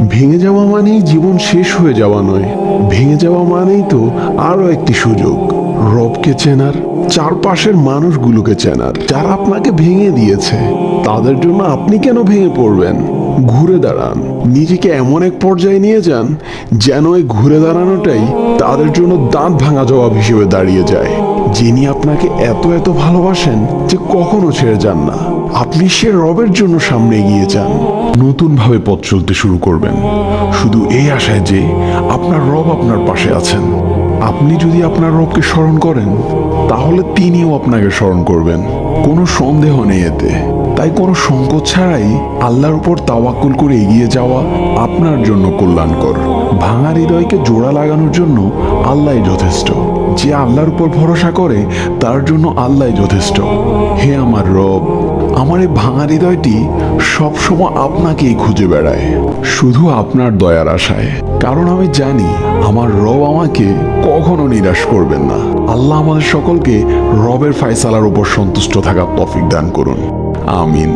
ভেঙে যাওয়া মানেই জীবন শেষ হয়ে যাওয়া নয়, ভেঙে যাওয়া মানেই তো আরো একটি সুযোগ রবকে চেনার, চারপাশের মানুষগুলোকে চেনার যারা আপনাকে ভেঙে দিয়েছে। তাদের জন্য আপনি কেন ভেঙে পড়বেন? ঘুরে দাঁড়ান, নিজেকে এমন এক পর্যায়ে নিয়ে যান যেন এই ঘুরে দাঁড়ানোটাই তাদের জন্য দাঁত ভাঙা জবাব হিসেবে দাঁড়িয়ে যায়। যিনি আপনাকে এত এত ভালোবাসেন যে কখনো ছেড়ে যান না, আপনি সে রবের জন্য সামনে এগিয়ে যান। নতুন ভাবে পথ চলতে শুরু করবেন, শুধু এই আশায় যে আপনার রব আপনার পাশে আছেন। আপনি যদি আপনার রবকে স্মরণ করেন, তাহলে তিনিও আপনাকে স্মরণ করবেন। কোনো সন্দেহ নেই এতে। তাই কোনো সংকোচ ছাড়াই আল্লাহর উপর তাওয়াক্কুল করে এগিয়ে যাওয়া আপনার জন্য কল্যাণকর। ভাঙা হৃদয়কে জোড়া লাগানোর জন্য আল্লাহই যথেষ্ট। যে আল্লাহর উপর ভরসা করে তার জন্য আল্লাহই যথেষ্ট। হে আমার রব, আমার এই ভাঙা হৃদয়টি সবসময় আপনাকেই খুঁজে বেড়ায়, শুধু আপনার দয়ার আশায়। কারণ আমি জানি আমার রব আমাকে কখনো নিরাশ করবেন না। আল্লাহ আমাদের সকলকে রবের ফায়সালার উপর সন্তুষ্ট থাকার তৌফিক দান করুন। আমিন।